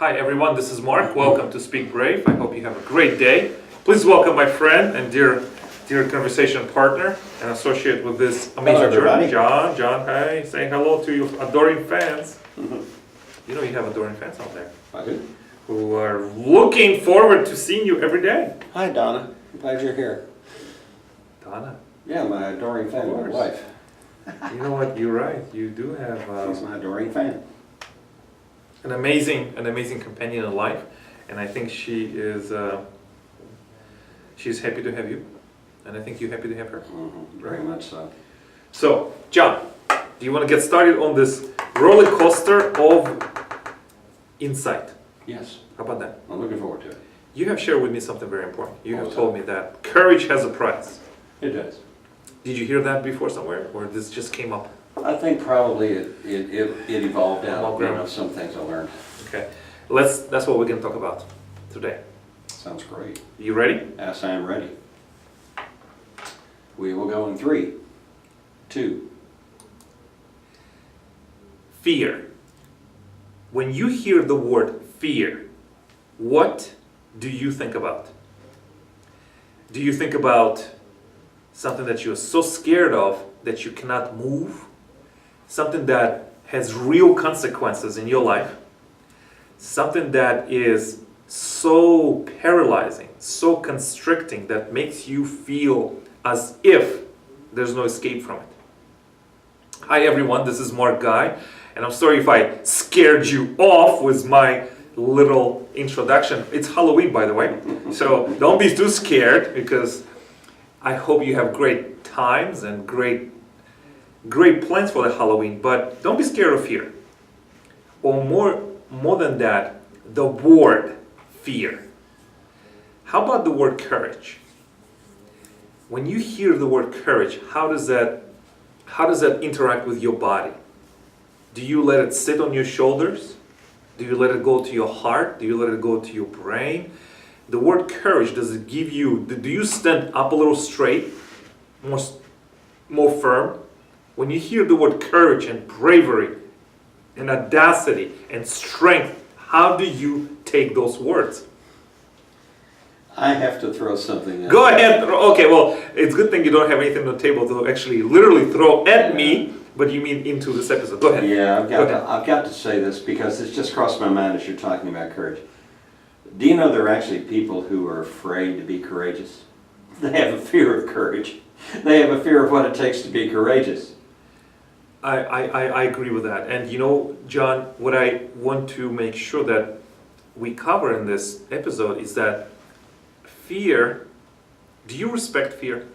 Hi everyone, this is Mark. Welcome to Speak Brave. I hope you have a great day. Please welcome my friend and dear conversation partner and associate with this amazing journey, John. John, hi. Saying hello to your adoring fans. You know you have adoring fans out there. I do. Who are looking forward to seeing you every day. Hi, Donna. Glad you're here. Donna. Yeah, my adoring fan, my wife. You know what? You're right. You do have She's my adoring fan. an amazing companion in life, and I think she is. She's happy to have you, and I think you're happy to have her. Very much so. So, John, do you want to get started on this roller coaster of insight? Yes. How about that? I'm looking forward to it. You have shared with me something very important. You What have was told me that courage has a price. It does. Did you hear that before somewhere, or this just came up? I think probably it evolved out Well, of some things I learned. Okay, that's what we're going to talk about today. Sounds great. You ready? Yes, I am ready. We will go in 3, 2. Fear. When you hear the word fear, what do you think about? Do you think about something that you're so scared of that you cannot move? Something that has real consequences in your life? Something that is so paralyzing, so constricting that makes you feel as if there's no escape from it. Hi everyone, this is Mark Guy, and I'm sorry if I scared you off with my little introduction. It's Halloween, by the way, so don't be too scared, because I hope you have great times and great plans for the Halloween, but don't be scared of fear. Or more than that, the word fear. How about the word courage? When you hear the word courage, how does that interact with your body? Do you let it sit on your shoulders? Do you let it go to your heart? Do you let it go to your brain? The word courage, does it give you, do you stand up a little straight, more firm? When you hear the word courage and bravery and audacity and strength, how do you take those words? I have to throw something in. Go ahead. Okay, well, it's a good thing you don't have anything on the table to actually literally throw at me, but you mean into this episode. Go ahead. Yeah, I've got to say this because it's just crossed my mind as you're talking about courage. Do you know there are actually people who are afraid to be courageous? They have a fear of courage. They have a fear of what it takes to be courageous. I agree with that. And you know, John, what I want to make sure that we cover in this episode is that fear, do you respect fear?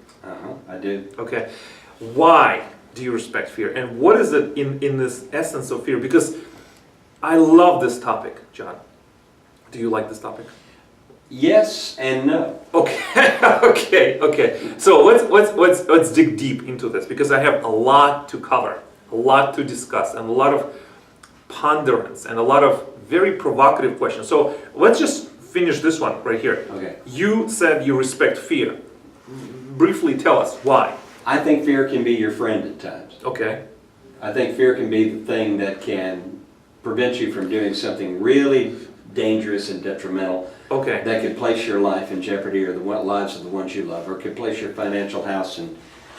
I do. Okay. Why do you respect fear? And what is it in this essence of fear? Because I love this topic, John. Do you like this topic? Yes and no. Okay, okay. So let's dig deep into this, because I have a lot to cover, a lot to discuss, and a lot of ponderance, and a lot of very provocative questions. So let's just finish this one right here. Okay. You said you respect fear. Briefly tell us why. I think fear can be your friend at times. Okay. I think fear can be the thing that can prevent you from doing something really dangerous and detrimental. Okay. That could place your life in jeopardy, or the lives of the ones you love, or could place your financial house in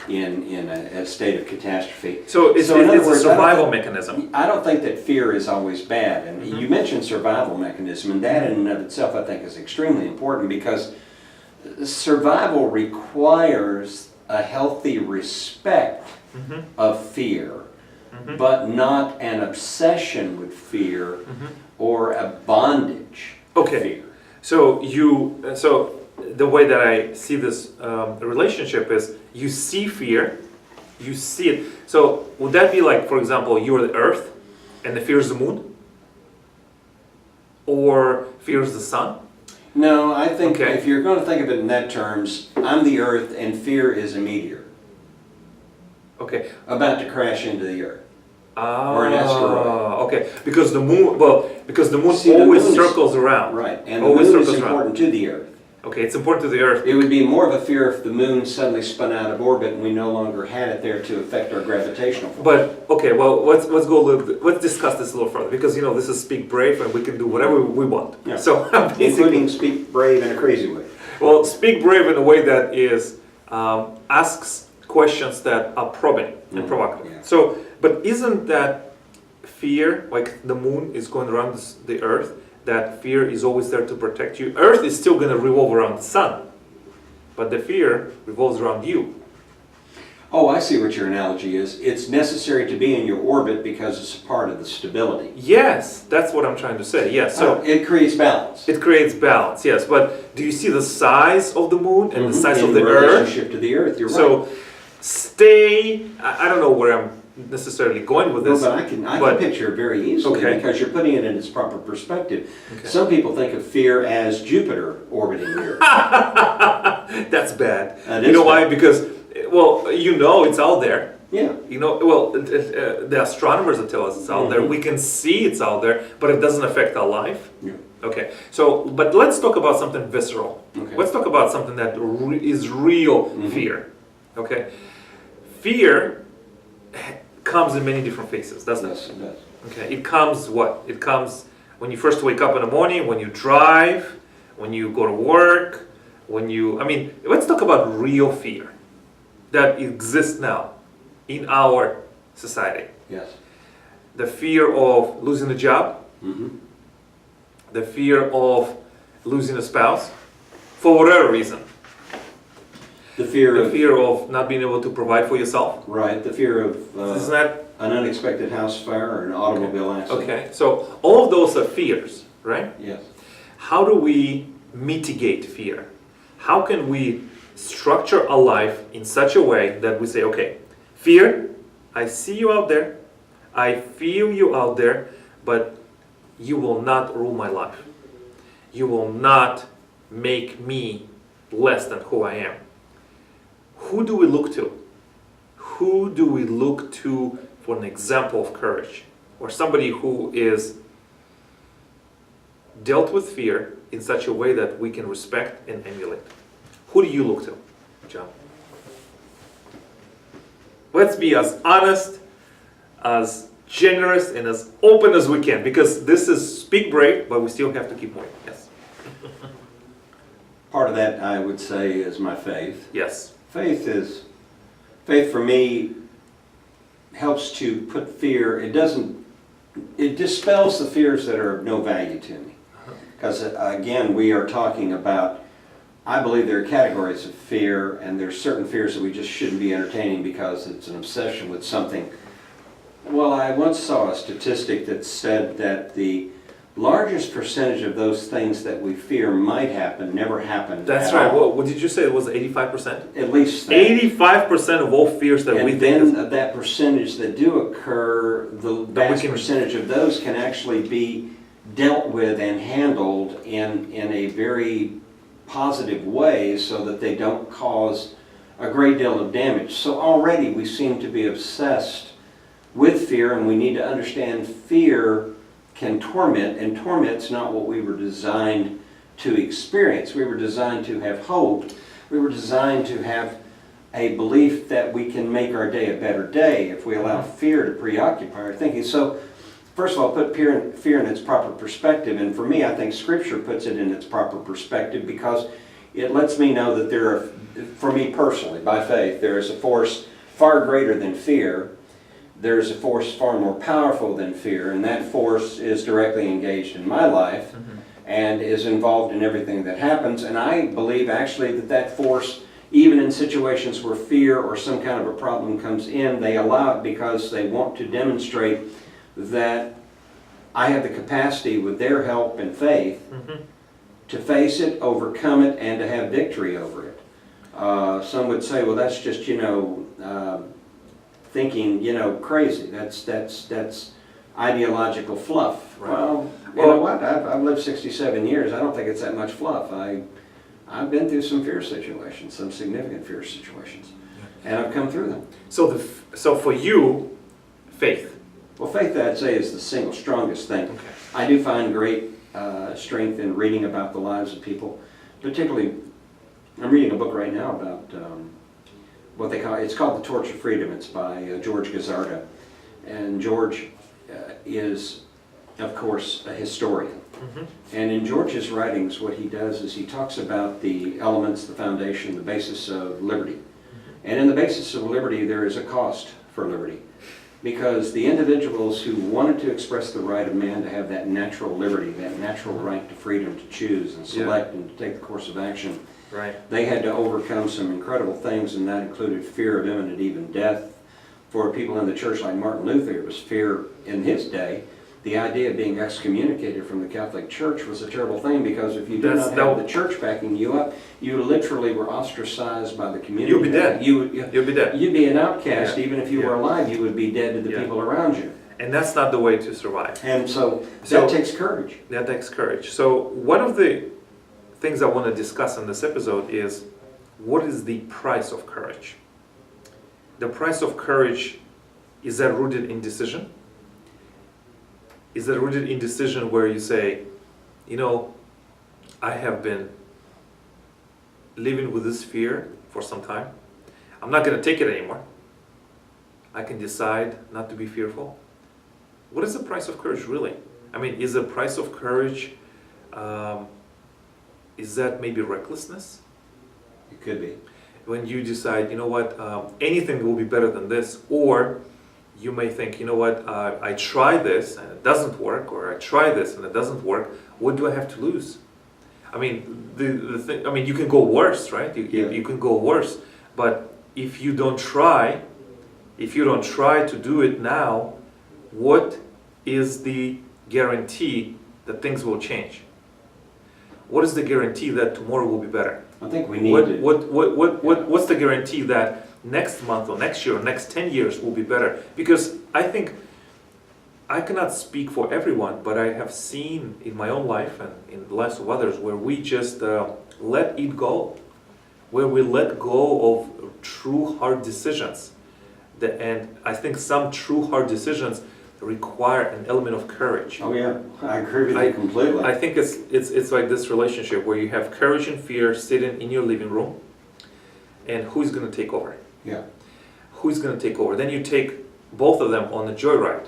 a state of catastrophe. So it's in other a words, survival mechanism. I don't think that fear is always bad. And you mentioned survival mechanism, and that in and of itself I think is extremely important, because survival requires a healthy respect of fear, but not an obsession with fear or a bondage of fear. So the way that I see this relationship is, you see fear, you see it. So would that be like, for example, you're the earth and the fear is the moon? Or fear is the sun? No, I think if you're going to think of it in that terms, I'm the earth and fear is a meteor. Okay. About to crash into the earth. Or an asteroid. Okay. Because the moon, See, always circles around. Right, and always the moon is circles around. important to the earth. Okay, it's important to the earth. It would be more of a fear if the moon suddenly spun out of orbit and we no longer had it there to affect our gravitational force. But okay, well, let's go a little bit. Let's discuss this a little further because this is Speak Brave, and we can do whatever we want. Yeah. So basically, Including speak brave in a crazy way. well, Speak Brave in a way that is asks questions that are probing and provocative. Yeah. So, but isn't that fear, like the moon is going around the Earth, that fear is always there to protect you? Earth is still going to revolve around the sun, but the fear revolves around you. Oh, I see what your analogy is. It's necessary to be in your orbit because it's a part of the stability. Yes, that's what I'm trying to say. Yes, so it creates balance. it creates balance. Yes, but do you see the size of the moon and the size in of the Earth? relationship to the Earth, you're So right. stay. I don't know where I'm necessarily going with No, this. but I can picture it very easily Okay. because you're putting it in its proper perspective. Okay. Some people think of fear as Jupiter orbiting the Earth. That's bad. That You is know why? bad. Because, well, it's out there. Yeah. The astronomers will tell us it's out there. We can see it's out there, but it doesn't affect our life. Yeah. Okay, so, but let's talk about something visceral. Okay. Let's talk about something that is real fear. Okay? Fear comes in many different faces, doesn't Yes, it? it does. Okay, it comes what? It comes when you first wake up in the morning, when you drive, when you go to work, let's talk about real fear that exists now in our society. Yes. The fear of losing a job, Mm-hmm. the fear of losing a spouse, for whatever reason. The fear The of fear of not being able to provide for yourself. right. The fear of Isn't that an unexpected house fire or an automobile accident. okay? So all of those are fears, right? Yes. How do we mitigate fear? How can we structure our life in such a way that we say, okay, fear, I see you out there, I feel you out there, but you will not rule my life. You will not make me less than who I am. Who do we look to? Who do we look to for an example of courage? Or somebody who is dealt with fear in such a way that we can respect and emulate. Who do you look to, John? Let's be as honest, as generous, and as open as we can, because this is Speak Brave, but we still have to keep moving. Yes. Part of that, I would say, is my faith. Yes. Faith for me helps to put fear, it dispels the fears that are of no value to me. Because again, we are talking about, I believe there are categories of fear, and there's certain fears that we just shouldn't be entertaining because it's an obsession with something. Well, I once saw a statistic that said that the largest percentage of those things that we fear might happen never happen. That's at right. all. What did you say? It was 85%? At least that. 85% of all fears that we And think then is... that percentage that do occur, the vast percentage of those can actually be dealt with and handled in a very positive way so that they don't cause a great deal of damage. So already we seem to be obsessed with fear, and we need to understand fear can torment, and torment's not what we were designed to experience. We were designed to have hope. We were designed to have a belief that we can make our day a better day if we allow fear to preoccupy our thinking. So, first of all, put fear in its proper perspective, and for me, I think Scripture puts it in its proper perspective because it lets me know that there are, for me personally, by faith, there is a force far greater than fear. There's a force far more powerful than fear, and that force is directly engaged in my life and is involved in everything that happens. And I believe actually that force, even in situations where fear or some kind of a problem comes in, they allow it because they want to demonstrate that I have the capacity with their help and faith to face it, overcome it, and to have victory over it. Some would say, well, that's just, thinking, crazy. That's ideological fluff. Right. Well, you know what? I've lived 67 years. I don't think it's that much fluff. I've been through some fear situations, some significant fear situations, and I've come through them. So for you, faith. Well, faith, I'd say, is the single strongest thing. Okay. I do find great strength in reading about the lives of people particularly, I'm reading a book right now about what they call, it's called The Torch of Freedom. It's by George Gazzardo. And George is, of course, a historian. Mhm. And in George's writings, what he does is he talks about the elements, the foundation, the basis of liberty. And in the basis of liberty, there is a cost for liberty. Because the individuals who wanted to express the right of man to have that natural liberty, that natural right to freedom to choose and select and to take the course of action, Right. they had to overcome some incredible things, and that included fear of imminent even death. For people in the church like Martin Luther, it was fear in his day. The idea of being excommunicated from the Catholic Church was a terrible thing, because if you did not have the church backing you up, you literally were ostracized by the community. You'd be dead. You'd be dead. You'd be an outcast. Yeah. Even if you were alive, you would be dead to the Yeah. people around you. And that's not the way to survive. And so So- that takes courage. That takes courage. So one of the things I want to discuss in this episode is, what is the price of courage? The price of courage, is that rooted in decision? Is that rooted in decision where you say, you know, I have been living with this fear for some time. I'm not going to take it anymore. I can decide not to be fearful. What is the price of courage really? I mean, is the price of courage, is that maybe recklessness? It could be. When you decide, you know what, anything will be better than this, or you may think, you know what, I try this and it doesn't work, or I try this and it doesn't work. What do I have to lose? I mean, the thing. I mean, you can go worse, right? You can go worse. But if you don't try, to do it now, what is the guarantee that things will change? What is the guarantee that tomorrow will be better? I think we need to. What's the guarantee that next month or next year or next 10 years will be better? Because I think, I cannot speak for everyone, but I have seen in my own life and in the lives of others where we just let it go, where we let go of true hard decisions. And I think some true hard decisions require an element of courage. Oh yeah, I agree with you completely. I think it's like this relationship where you have courage and fear sitting in your living room, and who's going to take over? Yeah. Who's going to take over? Then you take both of them on a joyride.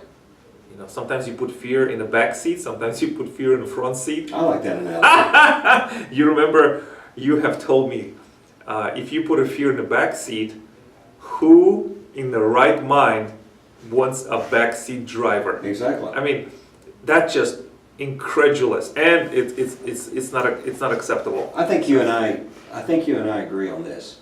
You know, sometimes you put fear in the back seat, sometimes you put fear in the front seat. I like that analogy. You remember, you have told me, if you put a fear in the back seat, who in the right mind wants a backseat driver? Exactly. I mean, that's just incredulous, and it's not acceptable. I think you and I agree on this.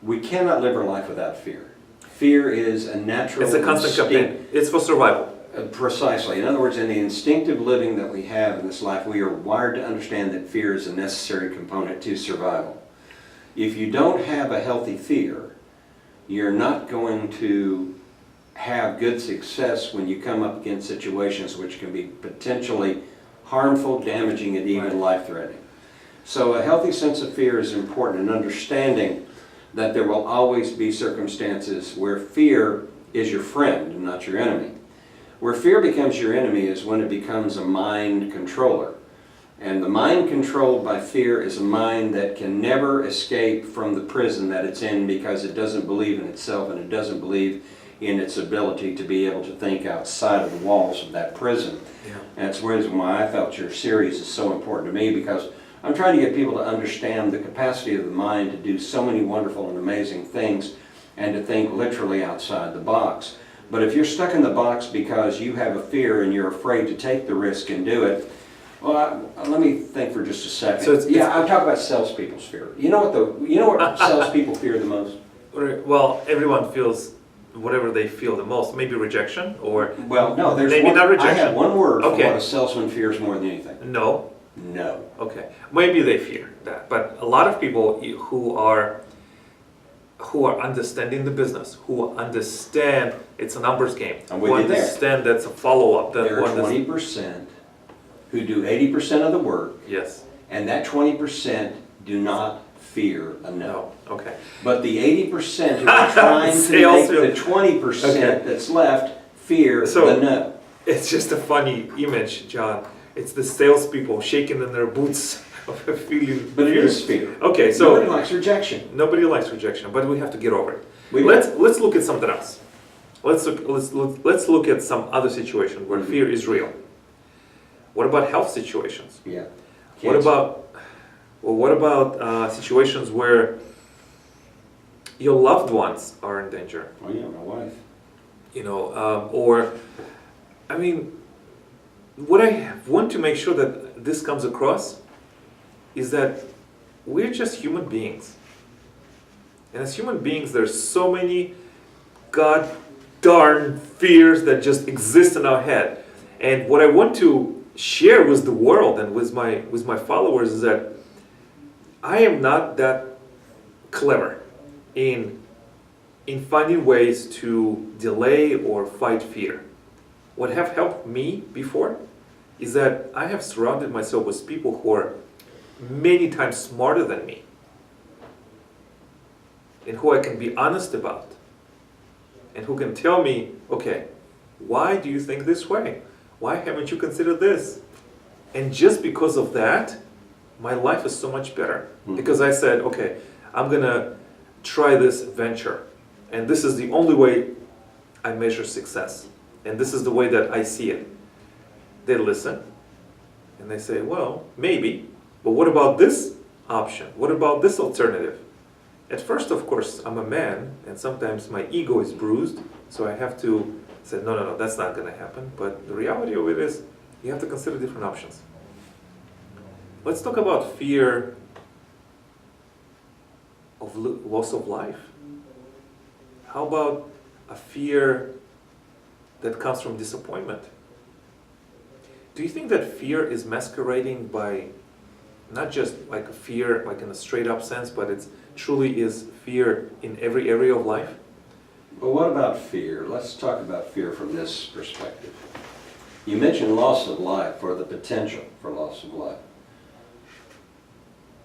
We cannot live our life without fear. Fear is a natural. It's a constant campaign. It's for survival. Precisely. In other words, in the instinctive living that we have in this life, we are wired to understand that fear is a necessary component to survival. If you don't have a healthy fear, you're not going to have good success when you come up against situations which can be potentially harmful, damaging, and even life-threatening. So a healthy sense of fear is important, and understanding that there will always be circumstances where fear is your friend and not your enemy. Where fear becomes your enemy is when it becomes a mind controller. And the mind controlled by fear is a mind that can never escape from the prison that it's in, because it doesn't believe in itself and it doesn't believe in its ability to be able to think outside of the walls of that prison. Yeah. And that's the reason why I felt your series is so important to me, because I'm trying to get people to understand the capacity of the mind to do so many wonderful and amazing things and to think literally outside the box. But if you're stuck in the box because you have a fear and you're afraid to take the risk and do it, well, let me think for just a second. So I'm talking about salespeople's fear. You know what salespeople fear the most? Well, everyone feels whatever they feel the most. Maybe rejection, or Well, no, there's maybe one, not I rejection. have one word for Okay. what a salesman fears more than anything. no. No. Okay, maybe they fear that, but a lot of people who are understanding the business, who understand it's a numbers game, I'm who with you there. understand that's a follow-up. There are 20% who do 80% of the work, Yes. and that 20% do not fear a no. No. Okay. But the 80% who are trying to Sales make the 20% Okay. that's left fear So- the no. It's just a funny image, John. It's the salespeople shaking in their boots of a feeling. But it is fear. Okay, Nobody so likes rejection. nobody likes rejection, but we have to get over it. We- Let's look at something else. Let's look at some other situation where Mhm. fear is real. What about health situations? Yeah. What Cancer. what about situations where your loved ones are in danger? Oh yeah, my wife. You know, or I mean, what I want to make sure that this comes across is that we're just human beings. And as human beings, there's so many god darn fears that just exist in our head. And what I want to share with the world and with my followers is that I am not that clever in finding ways to delay or fight fear. What have helped me before is that I have surrounded myself with people who are many times smarter than me and who I can be honest about and who can tell me, okay, why do you think this way? Why haven't you considered this? And just because of that, my life is so much better. Mhm. Because I said, okay, I'm gonna try this venture. And this is the only way I measure success. And this is the way that I see it. They listen and they say, well, maybe, but what about this option? What about this alternative? At first, of course, I'm a man and sometimes my ego is bruised, so I have to say, no, that's not going to happen. But the reality of it is, you have to consider different options. Let's talk about fear of loss of life. How about a fear that comes from disappointment? Do you think that fear is masquerading by not just like a fear, like in a straight up sense, but it truly is fear in every area of life? But what about fear? Let's talk about fear from this perspective. You mentioned loss of life or the potential for loss of life.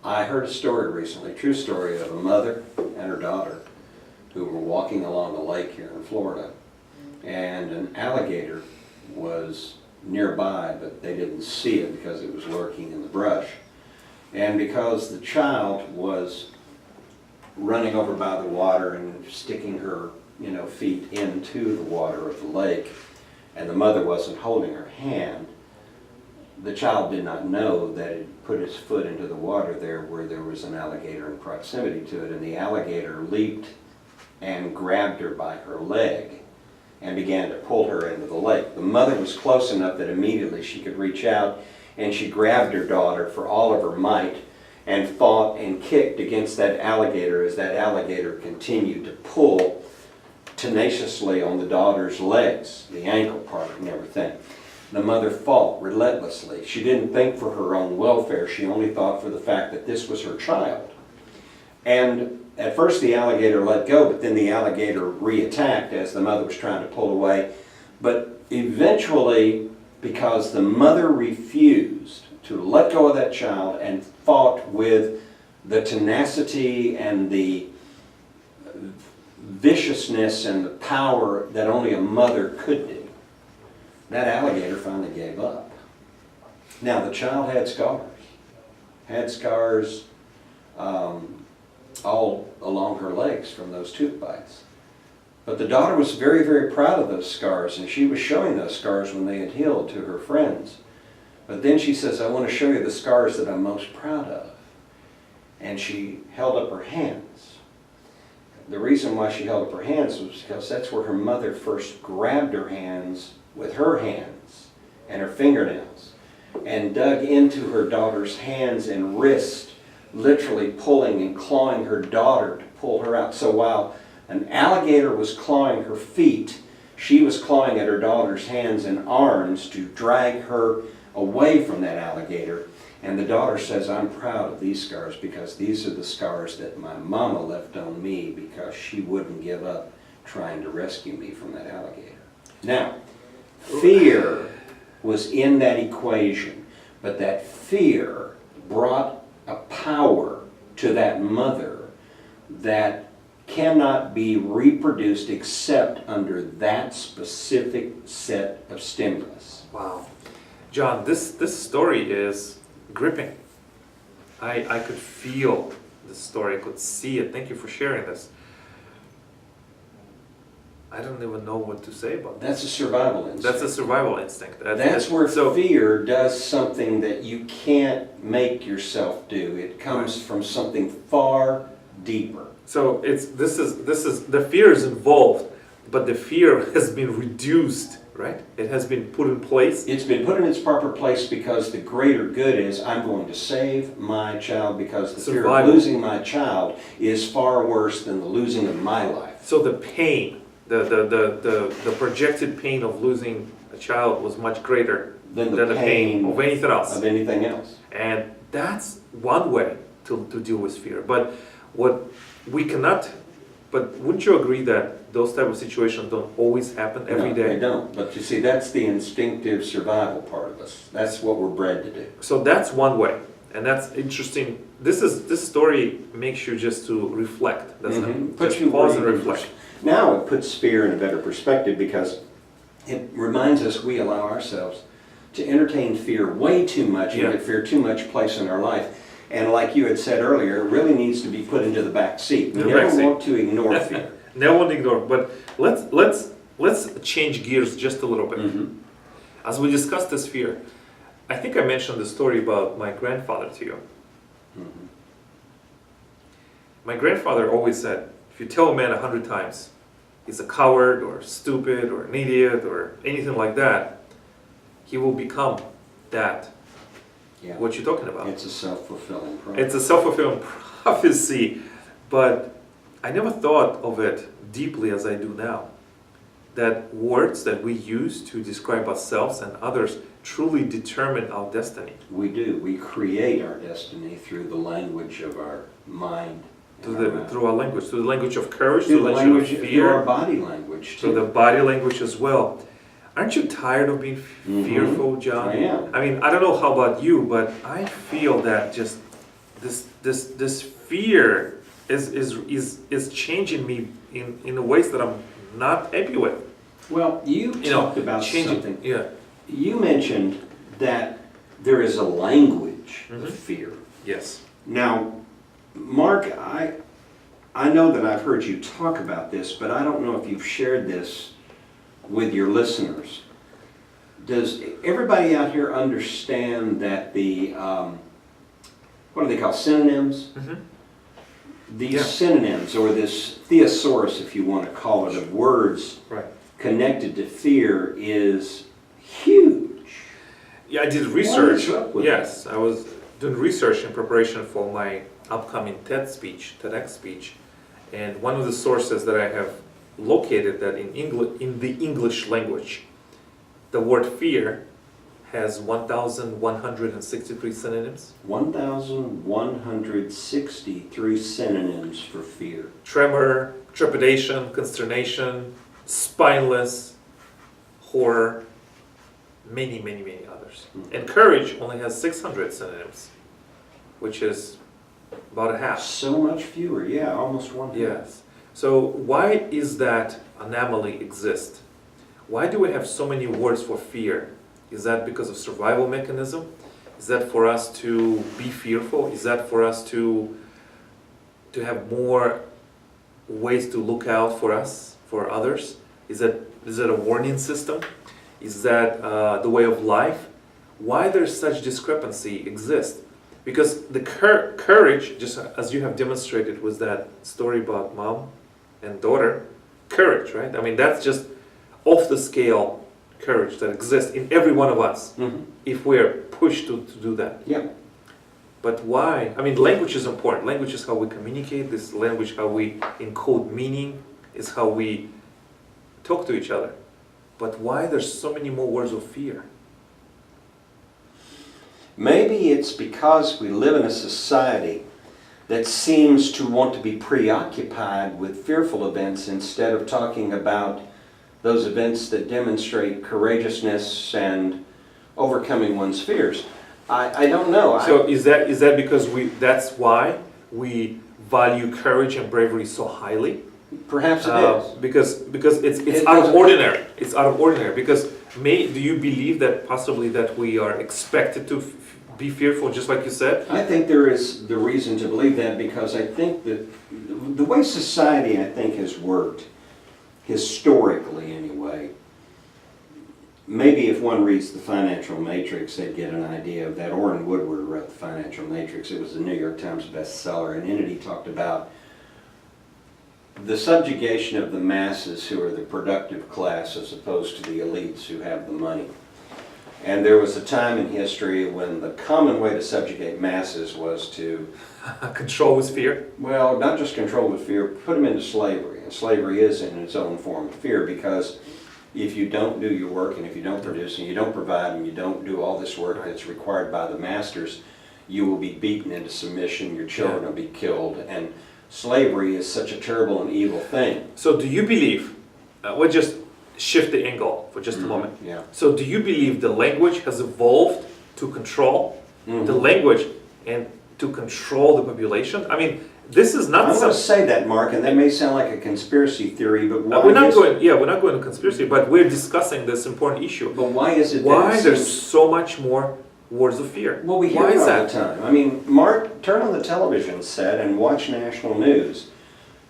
I heard a story recently, true story, of a mother and her daughter who were walking along a lake here in Florida, and an alligator was nearby, but they didn't see it because it was lurking in the brush. And because the child was running over by the water and sticking her, feet into the water of the lake, and the mother wasn't holding her hand, the child did not know that it put its foot into the water there where there was an alligator in proximity to it, and the alligator leaped and grabbed her by her leg and began to pull her into the lake. The mother was close enough that immediately she could reach out, and she grabbed her daughter for all of her might and fought and kicked against that alligator as that alligator continued to pull tenaciously on the daughter's legs, the ankle part and everything. The mother fought relentlessly. She didn't think for her own welfare. She only thought for the fact that this was her child. And at first the alligator let go, but then the alligator reattacked as the mother was trying to pull away. But eventually, because the mother refused to let go of that child and fought with the tenacity and the viciousness and the power that only a mother could do, that alligator finally gave up. Now the child had scars all along her legs from those tooth bites. But the daughter was very, very proud of those scars, and she was showing those scars when they had healed to her friends. But then she says, I want to show you the scars that I'm most proud of. And she held up her hands. The reason why she held up her hands was because that's where her mother first grabbed her hands with her hands and her fingernails and dug into her daughter's hands and wrist, literally pulling and clawing her daughter to pull her out. So while an alligator was clawing her feet, she was clawing at her daughter's hands and arms to drag her away from that alligator. And the daughter says, I'm proud of these scars because these are the scars that my mama left on me because she wouldn't give up trying to rescue me from that alligator. Now, fear was in that equation, but that fear brought a power to that mother that cannot be reproduced except under that specific set of stimulus. Wow. John, this story is gripping. I could feel the story, I could see it. Thank you for sharing this. I don't even know what to say about that. That's a survival instinct. That's a survival instinct. That's where so fear does something that you can't make yourself do. It comes from something far deeper. so it's this is the fear is involved, but the fear has been reduced, right? It has been put in place. It's been put in its proper place because the greater good is I'm going to save my child, because the fear of Survival. losing my child is far worse than the losing of my life. So the pain, the projected pain of losing a child was much greater Than than the pain of anything else. of anything else. And that's one way to deal with fear. But what we cannot, but wouldn't you agree that those type of situations don't always happen every No, day? they don't. But you see, that's the instinctive survival part of us. That's what we're bred to do. So that's one way. And that's interesting. This story makes you just to reflect, doesn't it? Puts Just you pause and where you reflect. Now it puts fear in a better perspective, because it reminds us we allow ourselves to entertain fear way too much and Yeah. give fear too much place in our life. And like you had said earlier, it really needs to be put into the back seat. We The never back seat. want to ignore fear. No one ignore. But let's change gears just a little bit. Mhm. As we discuss this fear, I think I mentioned the story about my grandfather to you. Mhm. My grandfather always said, if you tell a man 100 times he's a coward or stupid or an idiot or anything like that, he will become that. Yeah. What you're talking about. It's a self-fulfilling prophecy. It's a self-fulfilling prophecy, but I never thought of it deeply as I do now. That words that we use to describe ourselves and others truly determine our destiny. We do. We create our destiny through the language of our mind. and our mouth. Through our language, through the language of courage, Through through the the language language, of through our fear, body language through the too. body language as well. Aren't you tired of being Mhm. fearful, John? I am. I mean, I don't know how about you, but I feel that just this fear is changing me in ways that I'm not happy with. Well, you talked about changing. something. Yeah. You mentioned that there is a language Mhm. of fear. Yes. Now, Mark, I know that I've heard you talk about this, but I don't know if you've shared this with your listeners. Does everybody out here understand that the, what do they call synonyms? Mm-hmm. These Yeah. synonyms, or this thesaurus, if you want to call it, of words Right. connected to fear is huge. Yeah, I did research. What is up with Yes, I was doing research in preparation for my upcoming TEDx speech, and one of the sources that I have located that in the English language, the word fear has 1,163 synonyms. 1,163 synonyms for fear. Tremor, trepidation, consternation, spineless, horror, many, many, many others. And courage only has 600 synonyms, which is about a half. So much fewer, yeah, almost one. Yes. So why is that anomaly exist? Why do we have so many words for fear? Is that because of survival mechanism? Is that for us to be fearful? Is that for us to have more ways to look out for us, for others? Is it a warning system? Is that the way of life? Why there's such discrepancy exist? Because the courage, just as you have demonstrated with that story about mom and daughter, courage, right? I mean, that's just off the scale courage that exists in every one of us Mhm. if we're pushed to do that. Yeah. But why? I mean, language is important. Language is how we communicate. This language, how we encode meaning, is how we talk to each other. But why there's so many more words of fear? Maybe it's because we live in a society that seems to want to be preoccupied with fearful events instead of talking about those events that demonstrate courageousness and overcoming one's fears. I don't know. So is that because that's why we value courage and bravery so highly? Perhaps it is. Because it's It out of doesn't- ordinary. It's out of ordinary. Because do you believe that possibly that we are expected to be fearful, just like you said? I think there is the reason to believe that because I think that the way society, I think, has worked, historically anyway, maybe if one reads the Financial Matrix, they'd get an idea of that. Orrin Woodward wrote the Financial Matrix. It was a New York Times bestseller, and in it he talked about the subjugation of the masses who are the productive class as opposed to the elites who have the money. And there was a time in history when the common way to subjugate masses was to, Control with fear? well, not just control with fear, put them into slavery. And slavery is in its own form of fear because if you don't do your work and if you don't produce and you don't provide and you don't do all this work that's required by the masters, you will be beaten into submission, your children will be killed, and slavery is such a terrible and evil thing. So do you believe, we'll just shift the angle for just a moment. Yeah. So do you believe the language has evolved to control the language and to control the population? I mean, this is not I'm going to say that, Mark, and that may sound like a conspiracy theory, but why we're not is going, we're not going to conspiracy, but we're discussing this important issue. But why is it that Why it there's seems- so much more words of fear? Well, we hear Why it is all that? the time. I mean, Mark, turn on the television set and watch national news.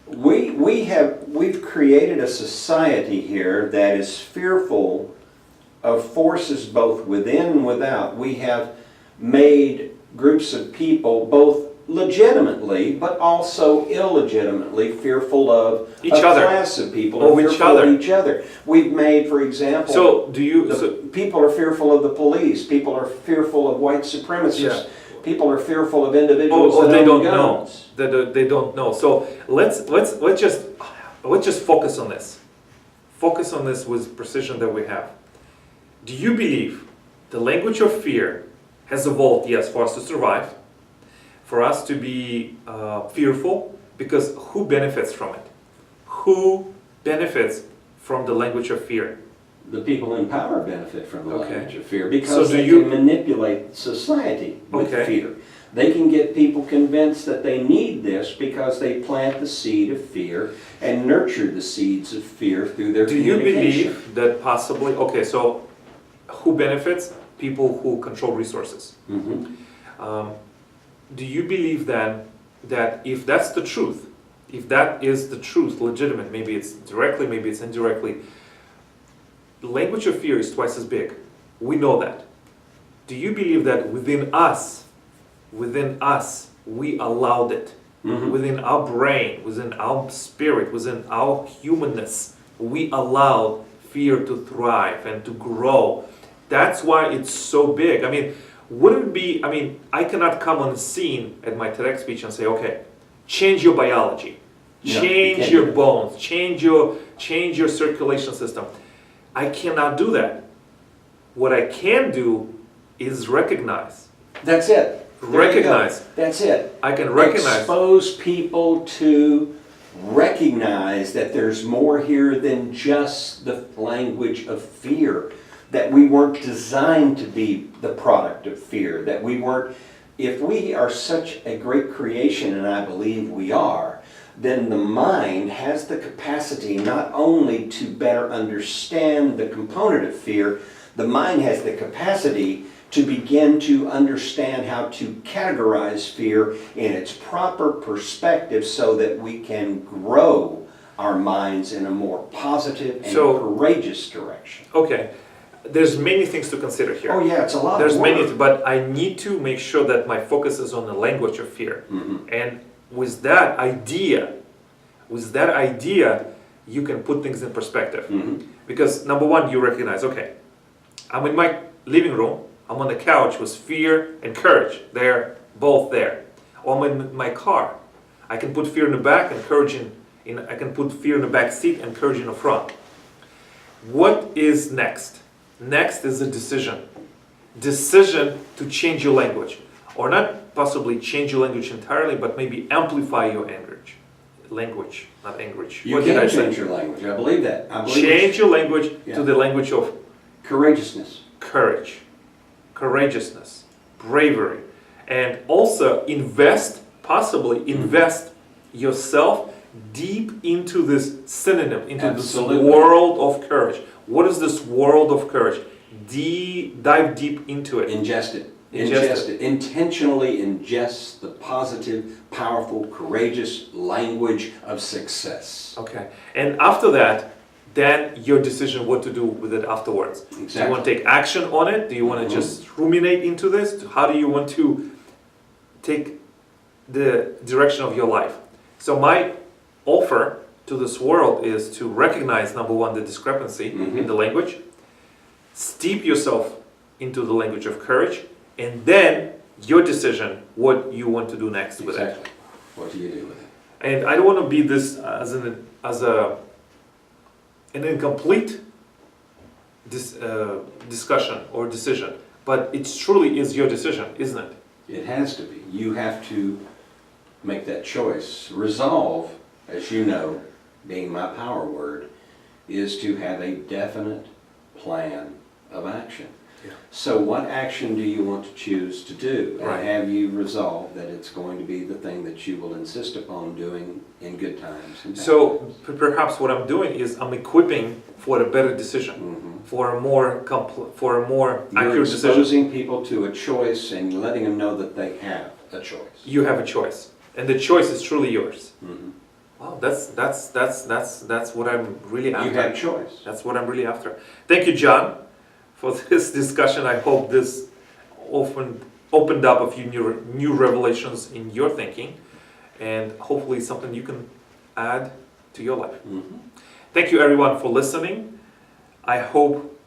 We've created a society here that is fearful of forces both within and without. We have made groups of people both legitimately but also illegitimately fearful of Each a other. class of people Oh, are each fearful other. of each other. We've made, for example, So do you, people are fearful of the police. People are fearful of white supremacists. Yeah. People are fearful of individuals that they own don't know. guns. They don't know. So let's just focus on this. Focus on this with precision that we have. Do you believe the language of fear has evolved? Yes, for us to survive, for us to be fearful, because who benefits from it? Who benefits from the language of fear? The people in power benefit from the Okay. language of fear because So do they you- can manipulate society with Okay. fear. They can get people convinced that they need this because they plant the seed of fear and nurture the seeds of fear through their Do you communication. believe that possibly, okay, so who benefits? People who control resources. Mhm. Do you believe then that if that's the truth, if that is the truth, legitimate, maybe it's directly, maybe it's indirectly, the language of fear is twice as big. We know that. Do you believe that within us, we allowed it? Mhm. Within our brain, within our spirit, within our humanness, we allowed fear to thrive and to grow. That's why it's so big. I mean, wouldn't it be, I mean, I cannot come on the scene at my TEDx speech and say, okay, change your biology, No, you change can't your do that. bones, change your circulation system. I cannot do that. What I can do is recognize. That's it. There you go. Recognize. That's it. I can recognize. Expose people to recognize that there's more here than just the language of fear, that we weren't designed to be the product of fear, that we weren't, if we are such a great creation, and I believe we are, then the mind has the capacity not only to better understand the component of fear, the mind has the capacity to begin to understand how to categorize fear in its proper perspective so that we can grow our minds in a more positive and So- courageous direction. Okay, there's many things to consider here. Oh yeah, it's a lot There's of work. many, but I need to make sure that my focus is on the language of fear. Mhm. And with that idea, you can put things in perspective. Mhm. Because number one, you recognize, okay, I'm in my living room, I'm on the couch with fear and courage. They're both there. Or I'm in my car. I can put fear in the back and courage I can put fear in the back seat and courage in the front. What is next? Next is a decision. Decision to change your language. Or not possibly change your language entirely, but maybe amplify your language. Language, not language. You What did I can say? change your language. I believe that. I believe Change your language Yeah. to the language of courageousness. courage, courageousness, bravery, and also possibly invest yourself deep into this synonym, into Absolutely. this world of courage. What is this world of courage? Dive deep into it. Ingest it. Ingest it. Intentionally ingest the positive, powerful, courageous language of success. Okay. And after that, then your decision what to do with it afterwards. Do you Exactly. want to take action on it? Do you want to just ruminate into this? How do you want to take the direction of your life? So my offer to this world is to recognize, number one, the discrepancy in the language, steep yourself into the language of courage, and then your decision what you want to do next with it. Exactly. What do you do with it? And I don't want to be this as an incomplete discussion or decision, but it truly is your decision, isn't it? It has to be. You have to make that choice. Resolve, as you know, being my power word, is to have a definite plan of action. Yeah. So what action do you want to choose to do? And Right. have you resolved that it's going to be the thing that you will insist upon doing in good times and bad So times? perhaps what I'm doing is I'm equipping for a better decision, Mhm. for a more You're accurate decision. exposing people to a choice and letting them know that they have a choice. You have a choice, and the choice is truly yours. Mhm. Wow, that's what I'm really after. You have choice. That's what I'm really after. Thank you, John, for this discussion. I hope this opened up a few new revelations in your thinking, and hopefully something you can add to your life. Mhm. Thank you, everyone, for listening. I hope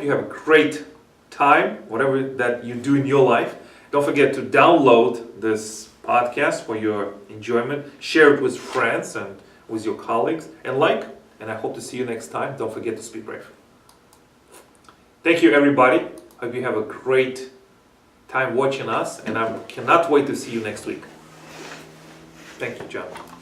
you have a great time, whatever that you do in your life. Don't forget to download this podcast for your enjoyment. Share it with friends and with your colleagues, and and I hope to see you next time. Don't forget to speak brave. Thank you, everybody. Hope you have a great time watching us, and I cannot wait to see you next week. Thank you, John.